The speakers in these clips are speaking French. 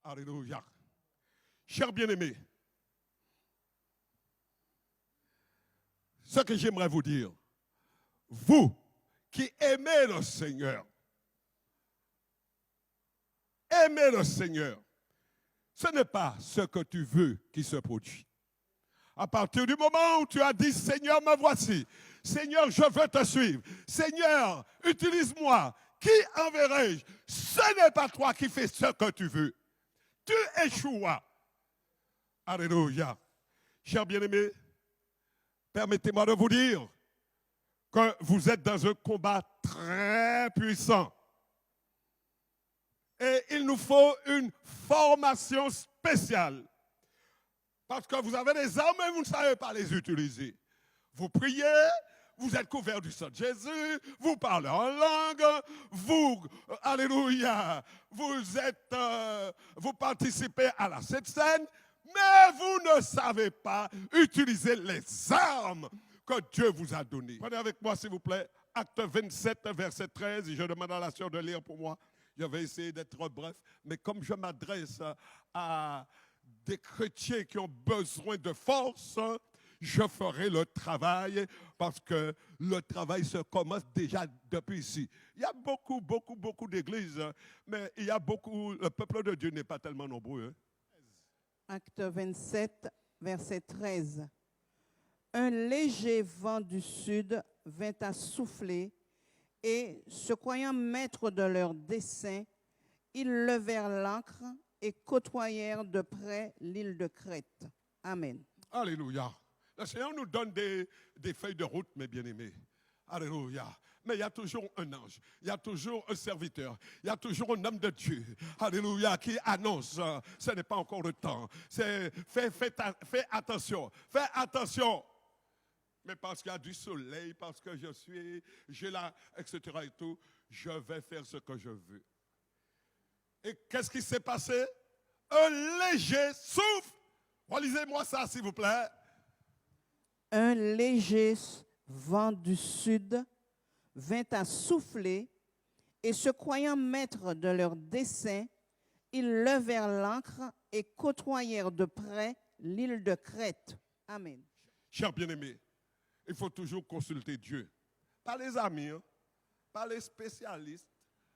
Alléluia. Chers bien-aimés, ce que j'aimerais vous dire, vous qui aimez le Seigneur, aimez le Seigneur, ce n'est pas ce que tu veux qui se produit. À partir du moment où tu as dit, Seigneur, me voici. Seigneur, je veux te suivre. Seigneur, utilise-moi. Qui enverrai-je? Ce n'est pas toi qui fais ce que tu veux. Tu échouas. Alléluia. Chers bien-aimés, permettez-moi de vous dire que vous êtes dans un combat très puissant. Et il nous faut une formation spéciale. Parce que vous avez des armes et vous ne savez pas les utiliser. Vous priez, vous êtes couvert du sang de Jésus, vous parlez en langue, vous, alléluia, vous participez à la Sainte Seine, mais vous ne savez pas utiliser les armes que Dieu vous a données. Prenez avec moi, s'il vous plaît, Acte 27, verset 13, je demande à la sœur de lire pour moi. Je vais essayer d'être bref, mais comme je m'adresse à des chrétiens qui ont besoin de force, je ferai le travail parce que le travail se commence déjà depuis ici. Il y a beaucoup d'églises, mais il y a le peuple de Dieu n'est pas tellement nombreux. Acte 27, verset 13. Un léger vent du sud vint à souffler et, se croyant maîtres de leur dessein, ils levèrent l'ancre et côtoyèrent de près l'île de Crète. Amen. Alléluia. Le Seigneur nous donne des feuilles de route, mes bien-aimés. Alléluia. Mais il y a toujours un ange, il y a toujours un serviteur, il y a toujours un homme de Dieu, alléluia, qui annonce, ce n'est pas encore le temps. Fais attention, fais attention. Mais parce qu'il y a du soleil, parce que j'ai là, etc. et tout, je vais faire ce que je veux. Et qu'est-ce qui s'est passé? Un léger souffle. Relisez-moi ça, s'il vous plaît. Un léger vent du sud vint à souffler, et se croyant maîtres de leur dessein, ils levèrent l'ancre et côtoyèrent de près l'île de Crète. Amen. Chers bien-aimés, il faut toujours consulter Dieu. Pas les amis, pas les spécialistes,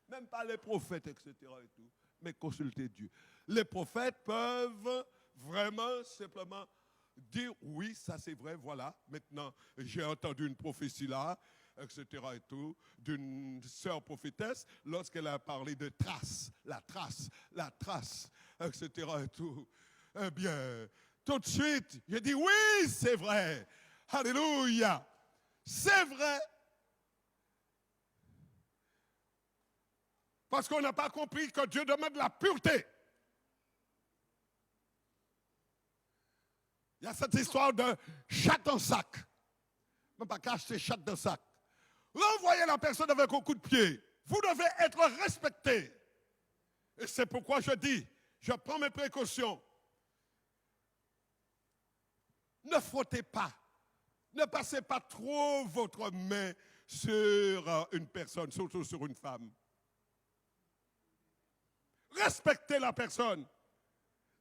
même pas les prophètes, etc. et tout, mais consulter Dieu. Les prophètes peuvent vraiment simplement dire oui, ça c'est vrai, voilà. Maintenant, j'ai entendu une prophétie là, etc. et tout, d'une sœur prophétesse, lorsqu'elle a parlé de la trace, etc. et tout. Eh bien, tout de suite, j'ai dit oui, c'est vrai. Alléluia. C'est vrai. Parce qu'on n'a pas compris que Dieu demande la pureté. Il y a cette histoire de chat en sac. Même pas cacher chat dans sac. Renvoyez la personne avec un coup de pied. Vous devez être respecté. Et c'est pourquoi je dis, je prends mes précautions. Ne frottez pas. Ne passez pas trop votre main sur une personne, surtout sur une femme. Respectez la personne.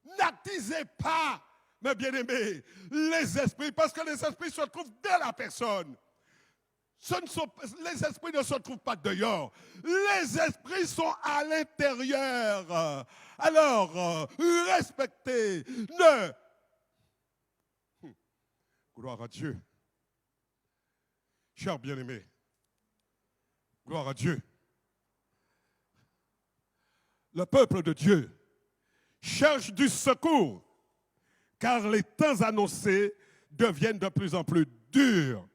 N'attisez pas, mes bien-aimés, les esprits, parce que les esprits se trouvent dans la personne. Les esprits ne se trouvent pas dehors. Les esprits sont à l'intérieur. Alors, respectez. Gloire à Dieu. Chers bien-aimés, gloire à Dieu. Le peuple de Dieu cherche du secours, car les temps annoncés deviennent de plus en plus durs.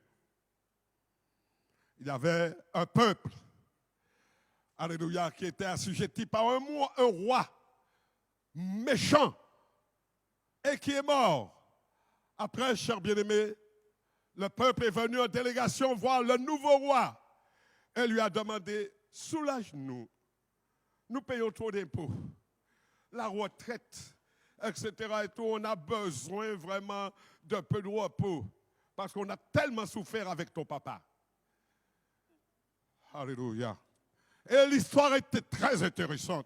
Il y avait un peuple, alléluia, qui était assujetti par un roi méchant et qui est mort. Après, chers bien-aimés, le peuple est venu en délégation voir le nouveau roi et lui a demandé, soulage-nous, nous payons trop d'impôts, la retraite, etc. et tout, on a besoin vraiment d'un peu de repos parce qu'on a tellement souffert avec ton papa. Alléluia. Et l'histoire était très intéressante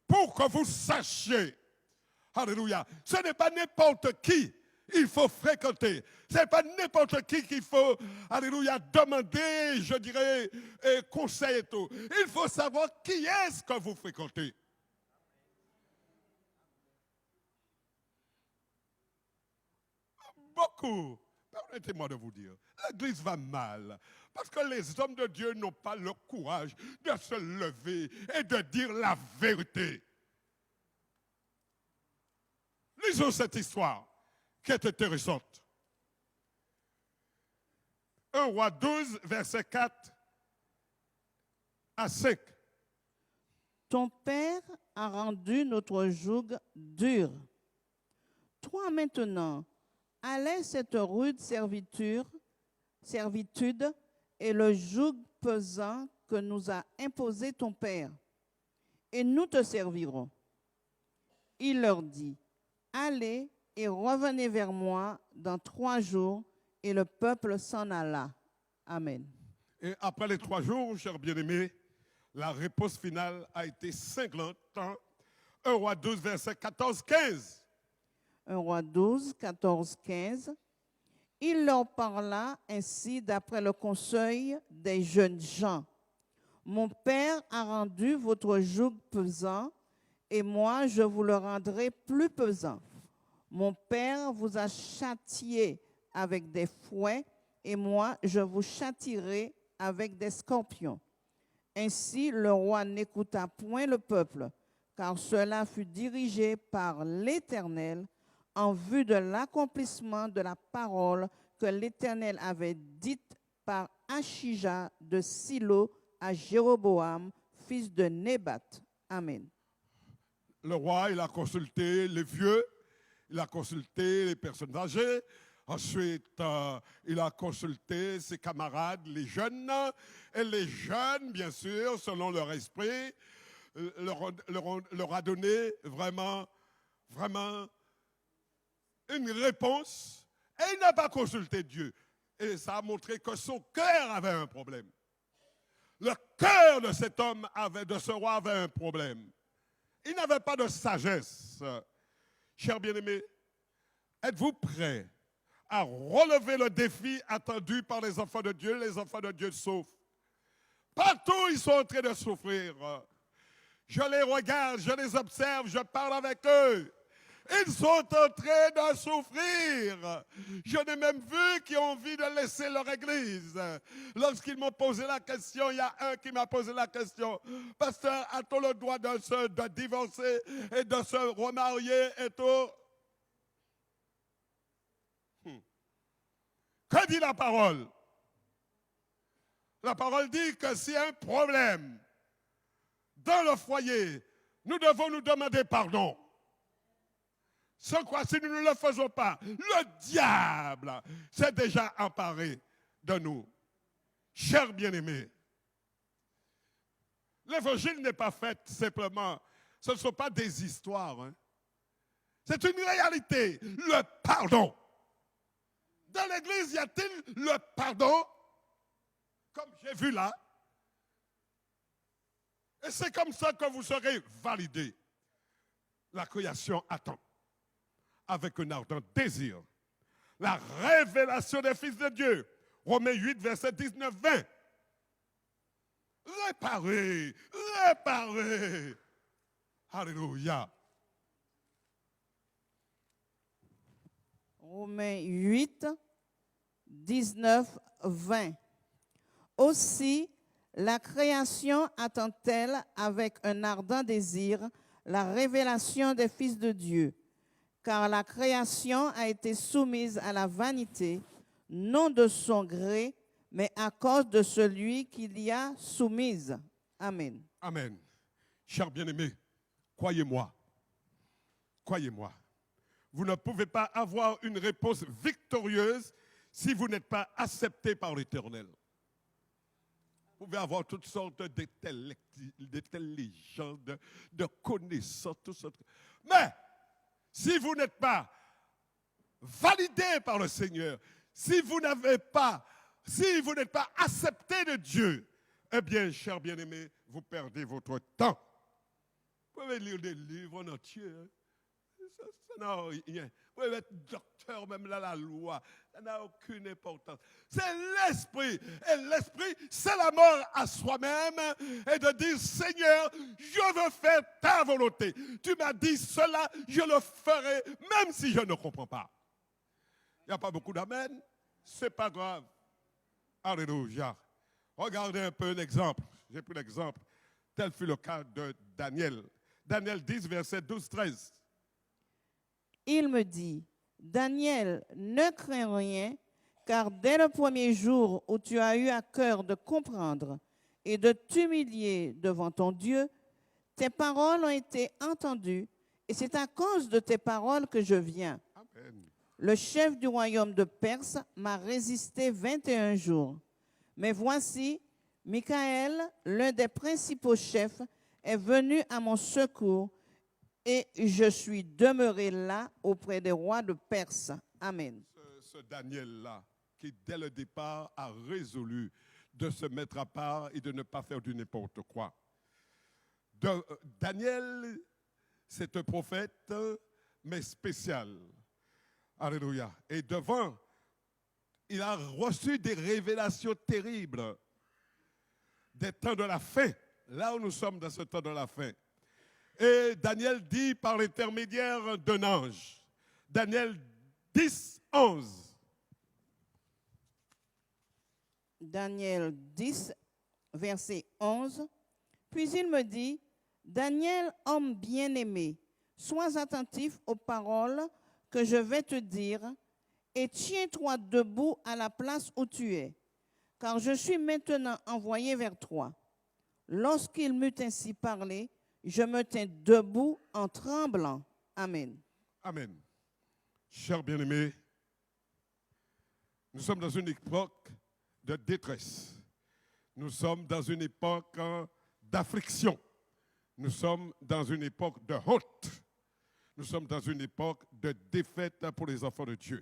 pour que vous sachiez. Alléluia. Ce n'est pas n'importe qui il faut fréquenter. Ce n'est pas n'importe qui qu'il faut, alléluia, demander, je dirais, conseil et tout. Il faut savoir qui est-ce que vous fréquentez. Beaucoup, permettez-moi de vous dire, l'Église va mal. Parce que les hommes de Dieu n'ont pas le courage de se lever et de dire la vérité. Lisons cette histoire qui est intéressante. 1 Roi 12, verset 4 à 5. Ton père a rendu notre joug dur. Toi maintenant, allais cette rude servitude et le joug pesant que nous a imposé ton père, et nous te servirons. Il leur dit, allez et revenez vers moi dans 3 jours, et le peuple s'en alla. Amen. Et après les 3 jours, chers bien-aimés, la réponse finale a été cinglante. 1 Roi 12, verset 14-15. 1 Roi 12, 14-15. Il leur parla ainsi d'après le conseil des jeunes gens. Mon père a rendu votre joug pesant, et moi je vous le rendrai plus pesant. Mon père vous a châtié avec des fouets, et moi je vous châtierai avec des scorpions. Ainsi le roi n'écouta point le peuple, car cela fut dirigé par l'Éternel en vue de l'accomplissement de la parole que l'Éternel avait dite par Achija de Silo à Jéroboam, fils de Nébat. Amen. Le roi, il a consulté les vieux, il a consulté les personnes âgées, ensuite il a consulté ses camarades, les jeunes, et les jeunes, bien sûr, selon leur esprit, leur a donné vraiment une réponse, et il n'a pas consulté Dieu. Et ça a montré que son cœur avait un problème. Le cœur de cet homme, de ce roi, avait un problème. Il n'avait pas de sagesse. Chers bien-aimés, êtes-vous prêts à relever le défi attendu par les enfants de Dieu? Les enfants de Dieu souffrent. Partout, ils sont en train de souffrir. Je les regarde, je les observe, je parle avec eux. Ils sont en train de souffrir. J'en ai même vu qui ont envie de laisser leur église. Lorsqu'ils m'ont posé la question, il y a un qui m'a posé la question. Pasteur, a-t-on le droit de divorcer et de se remarier et tout? Que dit la parole? La parole dit que s'il y a un problème dans le foyer, nous devons nous demander pardon. Sans quoi, si nous ne le faisons pas, le diable s'est déjà emparé de nous. Chers bien-aimés, l'évangile n'est pas fait simplement, ce ne sont pas des histoires. Hein. C'est une réalité, le pardon. Dans l'église, y a-t-il le pardon? Comme j'ai vu là. Et c'est comme ça que vous serez validés. La création attend avec un ardent désir la révélation des fils de Dieu. Romains 8, verset 19-20. Réparez, réparez. Alléluia. Romains 8, 19, 20. Aussi, la création attend-elle avec un ardent désir la révélation des fils de Dieu, car la création a été soumise à la vanité, non de son gré, mais à cause de celui qui l'y a soumise. Amen. Amen. Chers bien-aimés, croyez-moi, croyez-moi, vous ne pouvez pas avoir une réponse victorieuse si vous n'êtes pas accepté par l'Éternel. Vous pouvez avoir toutes sortes d'intelligence, de connaissances, tout ça. Mais si vous n'êtes pas validé par le Seigneur, si vous n'êtes pas accepté de Dieu, eh bien, chers bien-aimés, vous perdez votre temps. Vous pouvez lire des livres en entier. Hein. Ça n'a rien. Vous pouvez être docteur, même là, la loi. Ça n'a aucune importance. C'est l'esprit. Et l'esprit, c'est la mort à soi-même et de dire, Seigneur, je veux faire ta volonté. Tu m'as dit cela, je le ferai, même si je ne comprends pas. Il n'y a pas beaucoup d'amen. Ce n'est pas grave. Alléluia. Regardez un peu l'exemple. J'ai pris l'exemple. Tel fut le cas de Daniel. Daniel 10, verset 12-13. Il me dit, Daniel, ne crains rien, car dès le premier jour où tu as eu à cœur de comprendre et de t'humilier devant ton Dieu, tes paroles ont été entendues, et c'est à cause de tes paroles que je viens. Amen. Le chef du royaume de Perse m'a résisté 21 jours. Mais voici, Michaël, l'un des principaux chefs, est venu à mon secours, et je suis demeuré là auprès des rois de Perse. Amen. Ce Daniel-là, qui dès le départ a résolu de se mettre à part et de ne pas faire du n'importe quoi. Daniel, c'est un prophète, mais spécial. Alléluia. Et devant, il a reçu des révélations terribles des temps de la fin. Là où nous sommes dans ce temps de la fin. Et Daniel dit par l'intermédiaire d'un ange. Daniel 10, 11. Daniel 10, verset 11. Puis il me dit, Daniel, homme bien-aimé, sois attentif aux paroles que je vais te dire et tiens-toi debout à la place où tu es, car je suis maintenant envoyé vers toi. Lorsqu'il m'eut ainsi parlé, je me tins debout en tremblant. Amen. Amen. Chers bien-aimés, nous sommes dans une époque de détresse. Nous sommes dans une époque d'affliction. Nous sommes dans une époque de honte. Nous sommes dans une époque de défaite pour les enfants de Dieu.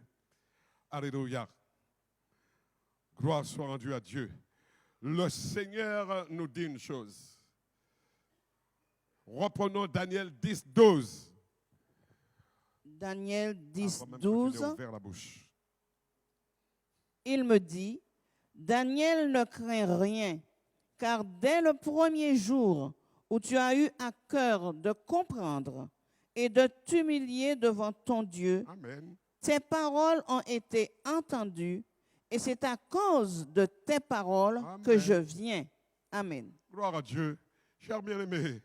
Alléluia. Gloire soit rendue à Dieu. Le Seigneur nous dit une chose. Reprenons Daniel 10, 12. Daniel 10, Avant même que tu 12. n'aies ouvert la bouche. Il me dit, Daniel, ne crains rien, car dès le premier jour où tu as eu à cœur de comprendre et de t'humilier devant ton Dieu, Amen. tes paroles ont été entendues, et c'est à cause de tes paroles Amen. que je viens. Amen. Gloire à Dieu. Chers bien-aimés,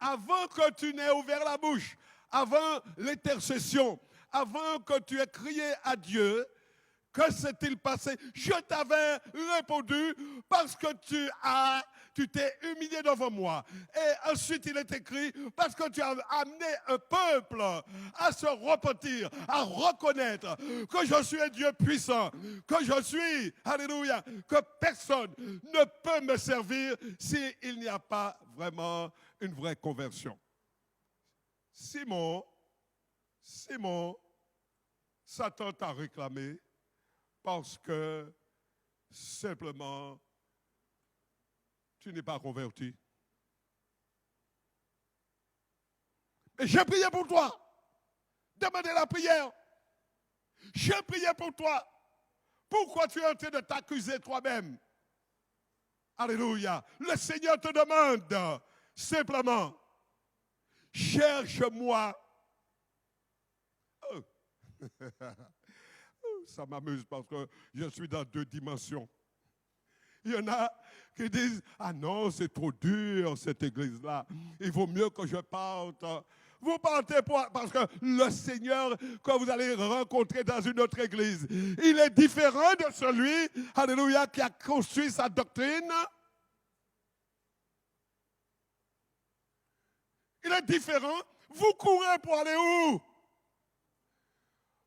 avant que tu n'aies ouvert la bouche, avant l'intercession, avant que tu aies crié à Dieu, que s'est-il passé? Je t'avais répondu parce que tu t'es humilié devant moi. Et ensuite, il est écrit, parce que tu as amené un peuple à se repentir, à reconnaître que je suis un Dieu puissant, que je suis, alléluia, que personne ne peut me servir s'il n'y a pas vraiment une vraie conversion. Simon, Satan t'a réclamé parce que simplement tu n'es pas converti. Et j'ai prié pour toi. Demandez la prière. J'ai prié pour toi. Pourquoi tu es en train de t'accuser toi-même? Alléluia. Le Seigneur te demande simplement, cherche-moi. Oh. Ça m'amuse parce que je suis dans deux dimensions. Il y en a qui disent, ah non, c'est trop dur cette église-là. Il vaut mieux que je parte. Vous partez parce que le Seigneur que vous allez rencontrer dans une autre église, il est différent de celui, alléluia, qui a construit sa doctrine. Il est différent. Vous courez pour aller où?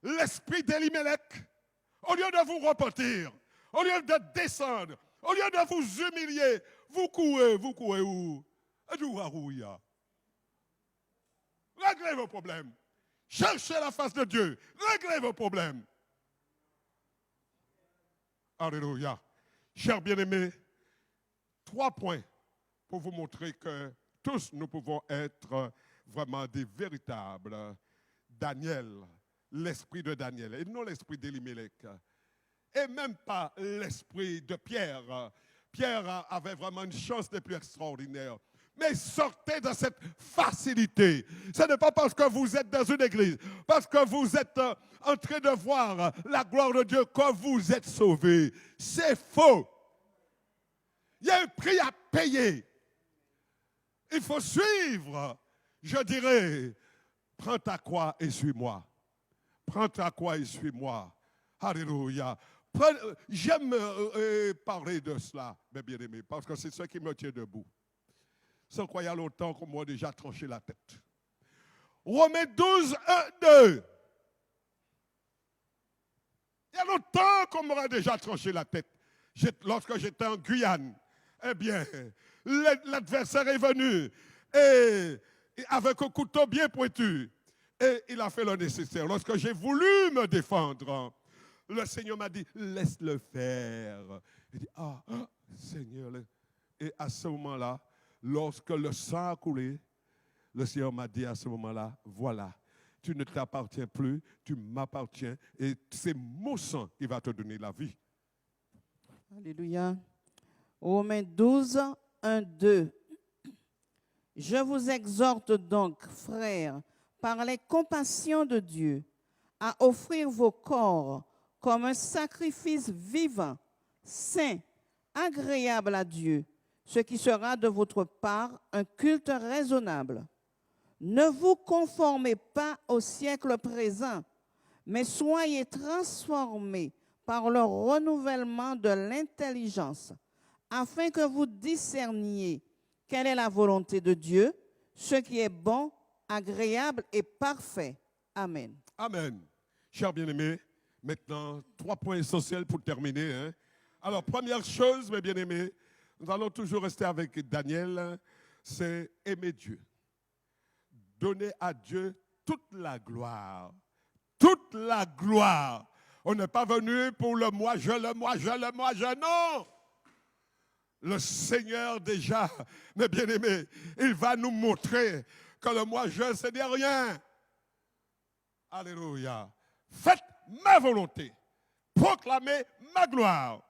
L'esprit d'Elimelech, au lieu de vous repentir, au lieu de descendre, au lieu de vous humilier, vous courez où? Réglez vos problèmes. Cherchez la face de Dieu. Réglez vos problèmes. Alléluia. Chers bien-aimés, 3 points pour vous montrer que tous nous pouvons être vraiment des véritables Daniel, l'esprit de Daniel, et non l'esprit d'Elimelech, et même pas l'esprit de Pierre. Pierre avait vraiment une chance des plus extraordinaires. Mais sortez de cette facilité. Ce n'est pas parce que vous êtes dans une église, parce que vous êtes en train de voir la gloire de Dieu que vous êtes sauvés. C'est faux. Il y a un prix à payer. Il faut suivre. Je dirais, prends ta croix et suis-moi. Prends ta croix et suis-moi. Alléluia. J'aime parler de cela, mes bien-aimés, parce que c'est ce qui me tient debout. Sans croire, il y a longtemps qu'on m'a déjà tranché la tête. Romains 12, 1, 2. Il y a longtemps qu'on m'aurait déjà tranché la tête. Lorsque j'étais en Guyane, eh bien, l'adversaire est venu et avec un couteau bien pointu. Et il a fait le nécessaire. Lorsque j'ai voulu me défendre, le Seigneur m'a dit, laisse-le faire. Il dit, Seigneur. Et à ce moment-là, lorsque le sang a coulé, le Seigneur m'a dit à ce moment-là, voilà, tu ne t'appartiens plus, tu m'appartiens et c'est mon sang qui va te donner la vie. Alléluia. Romains 12, 1, 2. Je vous exhorte donc, frères, par les compassions de Dieu, à offrir vos corps comme un sacrifice vivant, saint, agréable à Dieu, ce qui sera de votre part un culte raisonnable. Ne vous conformez pas au siècle présent, mais soyez transformés par le renouvellement de l'intelligence, afin que vous discerniez quelle est la volonté de Dieu, ce qui est bon, agréable et parfait. Amen. Amen. Chers bien-aimés, maintenant, 3 points essentiels pour terminer. Hein. Alors, première chose, mes bien-aimés, nous allons toujours rester avec Daniel, c'est aimer Dieu. Donner à Dieu toute la gloire. Toute la gloire. On n'est pas venu pour le moi, je, non. Le Seigneur déjà, mes bien-aimés, il va nous montrer que le moi, je, ce n'est rien. Alléluia. Faites ma volonté. Proclamez ma gloire.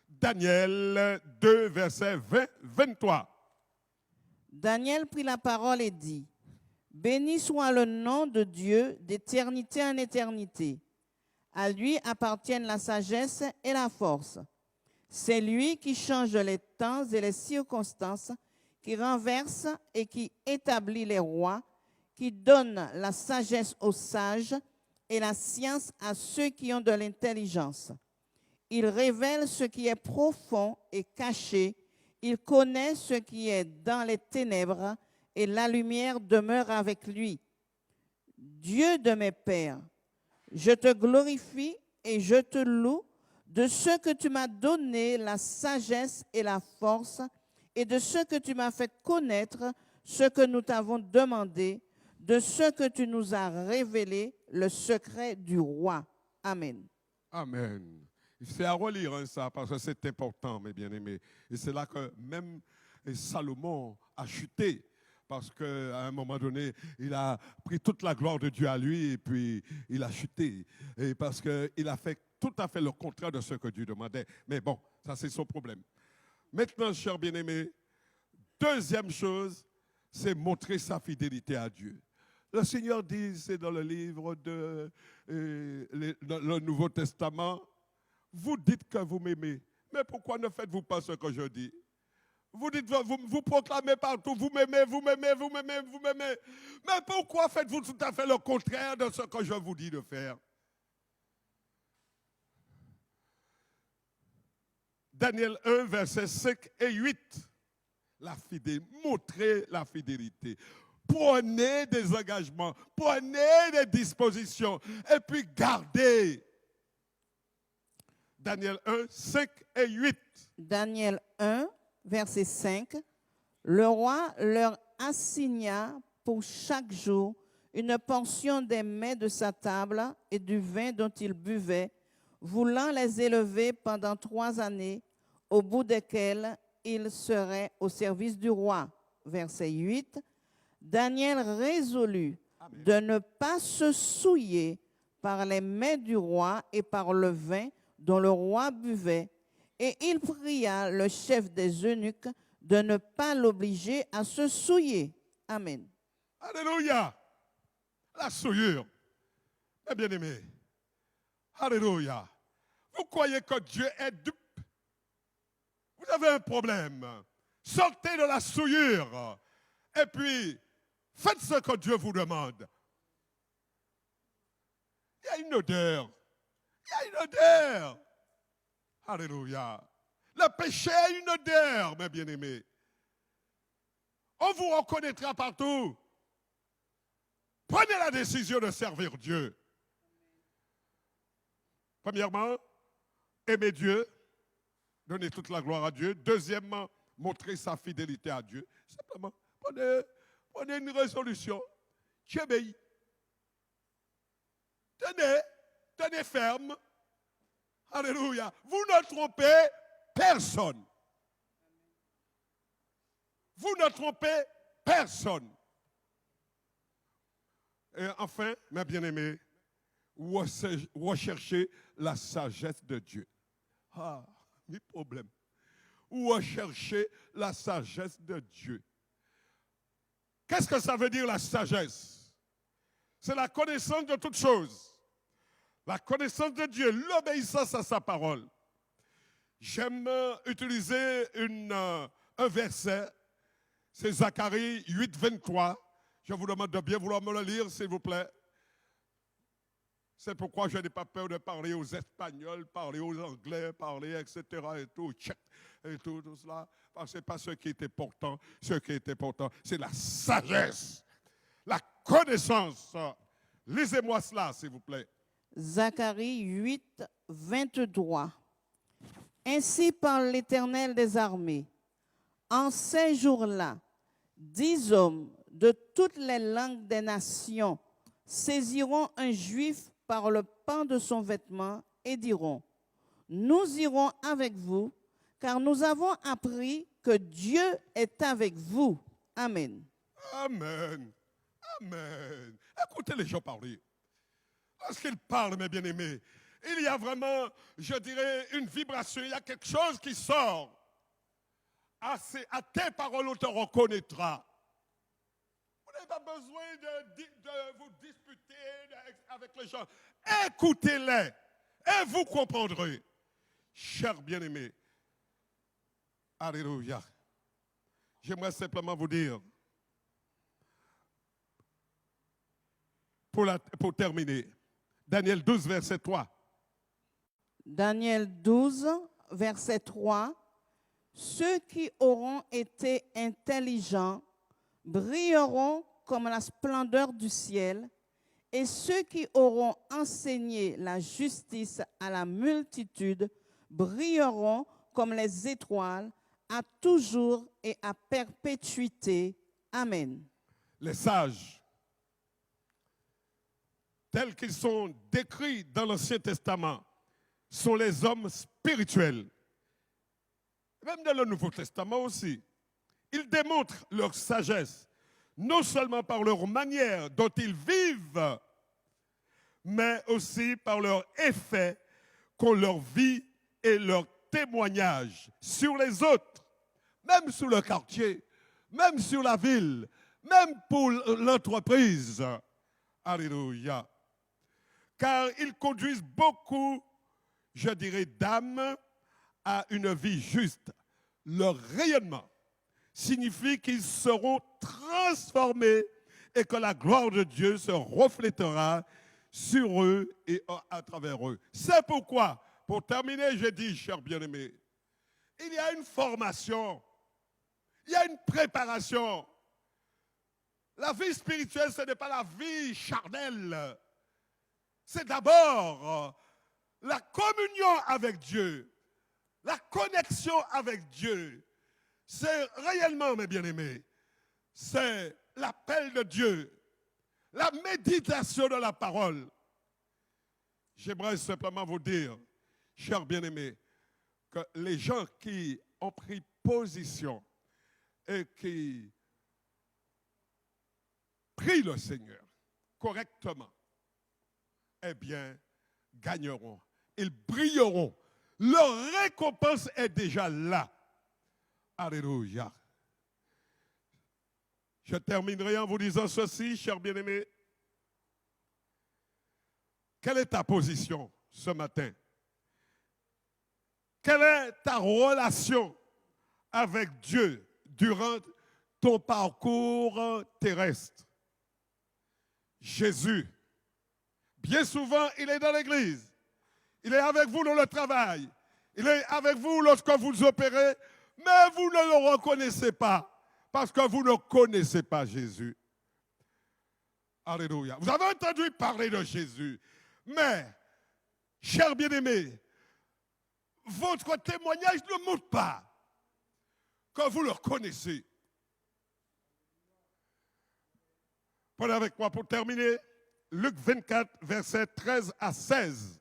Daniel 2, verset 20-23. Daniel prit la parole et dit, béni soit le nom de Dieu d'éternité en éternité. À lui appartiennent la sagesse et la force. C'est lui qui change les temps et les circonstances, qui renverse et qui établit les rois, qui donne la sagesse aux sages et la science à ceux qui ont de l'intelligence. Il révèle ce qui est profond et caché. Il connaît ce qui est dans les ténèbres et la lumière demeure avec lui. Dieu de mes pères, je te glorifie et je te loue de ce que tu m'as donné la sagesse et la force et de ce que tu m'as fait connaître ce que nous t'avons demandé, de ce que tu nous as révélé, le secret du roi. Amen. Amen. C'est à relire hein, ça parce que c'est important, mes bien-aimés. Et c'est là que même Salomon a chuté. Parce qu'à un moment donné, il a pris toute la gloire de Dieu à lui et puis il a chuté. Et parce qu'il a fait tout à fait le contraire de ce que Dieu demandait. Mais bon, ça c'est son problème. Maintenant, chers bien-aimés, deuxième chose, c'est montrer sa fidélité à Dieu. Le Seigneur dit, c'est dans le livre de le Nouveau Testament, vous dites que vous m'aimez, mais pourquoi ne faites-vous pas ce que je dis? Vous dites, vous proclamez partout, vous m'aimez, vous m'aimez, vous m'aimez, vous m'aimez. Mais pourquoi faites-vous tout à fait le contraire de ce que je vous dis de faire? Daniel 1, versets 5 et 8. La fidélité, montrez la fidélité. Prenez des engagements, prenez des dispositions et puis gardez. Daniel 1, 5 et 8. Daniel 1, verset 5. Le roi leur assigna pour chaque jour une portion des mets de sa table et du vin dont ils buvaient, voulant les élever pendant 3 années, au bout desquelles il serait au service du roi. Verset 8. Daniel résolut Amen. de ne pas se souiller par les mets du roi et par le vin dont le roi buvait. Et il pria le chef des eunuques de ne pas l'obliger à se souiller. Amen. Alléluia. La souillure. Mes bien-aimés. Alléluia. Vous croyez que Dieu est dupe? Vous avez un problème. Sortez de la souillure. Et puis, faites ce que Dieu vous demande. Il y a une odeur. Il y a une odeur. Alléluia. Le péché a une odeur, mes bien-aimés. On vous reconnaîtra partout. Prenez la décision de servir Dieu. Premièrement, aimer Dieu, donner toute la gloire à Dieu. Deuxièmement, montrer sa fidélité à Dieu. Simplement, prenez une résolution. Tu obéis. Tenez ferme. Alléluia. Vous ne trompez personne. Vous ne trompez personne. Et enfin, mes bien-aimés, recherchez la sagesse de Dieu. Ah, mes problèmes. Recherchez la sagesse de Dieu. Qu'est-ce que ça veut dire la sagesse? C'est la connaissance de toutes choses. La connaissance de Dieu, l'obéissance à sa parole. J'aime utiliser un verset, c'est Zacharie 8, 23. Je vous demande de bien vouloir me le lire, s'il vous plaît. C'est pourquoi je n'ai pas peur de parler aux Espagnols, parler aux Anglais, parler, etc. et tout, tchèques, et tout cela. Parce que ce n'est pas ce qui est important. Ce qui est important, c'est la sagesse, la connaissance. Lisez-moi cela, s'il vous plaît. Zacharie 8, 23. Ainsi parle l'Éternel des armées. En ces jours-là, 10 hommes de toutes les langues des nations saisiront un juif par le pan de son vêtement et diront, nous irons avec vous, car nous avons appris que Dieu est avec vous. Amen. Amen. Amen. Écoutez les gens parler. Lorsqu'ils parlent, mes bien-aimés, il y a vraiment, je dirais, une vibration, il y a quelque chose qui sort. À tes paroles, on te reconnaîtra. Vous n'avez pas besoin de vous disputer avec les gens. Écoutez-les et vous comprendrez. Chers bien-aimés, alléluia. J'aimerais simplement vous dire, pour terminer, Daniel 12, verset 3. Daniel 12, verset 3. Ceux qui auront été intelligents brilleront comme la splendeur du ciel, et ceux qui auront enseigné la justice à la multitude brilleront comme les étoiles à toujours et à perpétuité. Amen. Les sages, tels qu'ils sont décrits dans l'Ancien Testament, sont les hommes spirituels. Même dans le Nouveau Testament aussi. Ils démontrent leur sagesse, non seulement par leur manière dont ils vivent, mais aussi par leur effet qu'ont leur vie et leur témoignage sur les autres, même sur le quartier, même sur la ville, même pour l'entreprise. Alléluia. Car ils conduisent beaucoup, je dirais, d'âmes à une vie juste. Leur rayonnement signifie qu'ils seront transformés et que la gloire de Dieu se reflétera sur eux et à travers eux. C'est pourquoi, pour terminer, je dis, chers bien-aimés, il y a une formation, il y a une préparation. La vie spirituelle, ce n'est pas la vie charnelle. C'est d'abord la communion avec Dieu, la connexion avec Dieu. C'est réellement, mes bien-aimés, c'est l'appel de Dieu, la méditation de la parole. J'aimerais simplement vous dire, chers bien-aimés, que les gens qui ont pris position et qui prient le Seigneur correctement, eh bien, gagneront. Ils brilleront. Leur récompense est déjà là. Alléluia. Je terminerai en vous disant ceci, chers bien-aimés. Quelle est ta position ce matin? Quelle est ta relation avec Dieu durant ton parcours terrestre? Jésus, bien souvent, il est dans l'église. Il est avec vous dans le travail. Il est avec vous lorsque vous opérez, mais vous ne le reconnaissez pas parce que vous ne connaissez pas Jésus. Alléluia. Vous avez entendu parler de Jésus, mais, chers bien-aimés, votre témoignage ne montre pas que vous le connaissez. Prenez avec moi pour terminer, Luc 24, versets 13 à 16.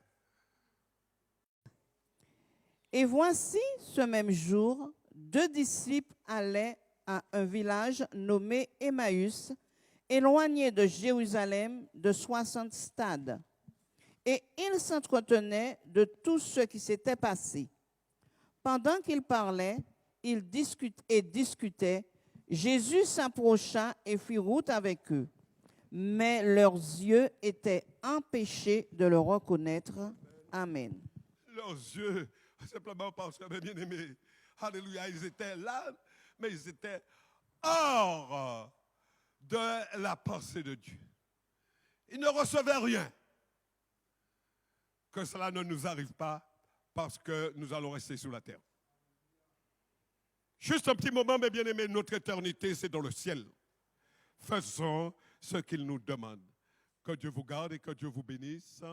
Et voici, ce même jour, 2 disciples allaient à un village nommé Emmaüs, éloigné de Jérusalem de 60 stades. Et ils s'entretenaient de tout ce qui s'était passé. Pendant qu'ils parlaient, ils discutaient, Jésus s'approcha et fit route avec eux. Mais leurs yeux étaient empêchés de le reconnaître. Amen. Leurs yeux, simplement parce que, bien aimés, alléluia, ils étaient là, mais ils étaient hors de la pensée de Dieu. Ils ne recevaient rien. Que cela ne nous arrive pas parce que nous allons rester sur la terre. Juste un petit moment, mes bien-aimés, notre éternité, c'est dans le ciel. Faisons ce qu'il nous demande. Que Dieu vous garde et que Dieu vous bénisse.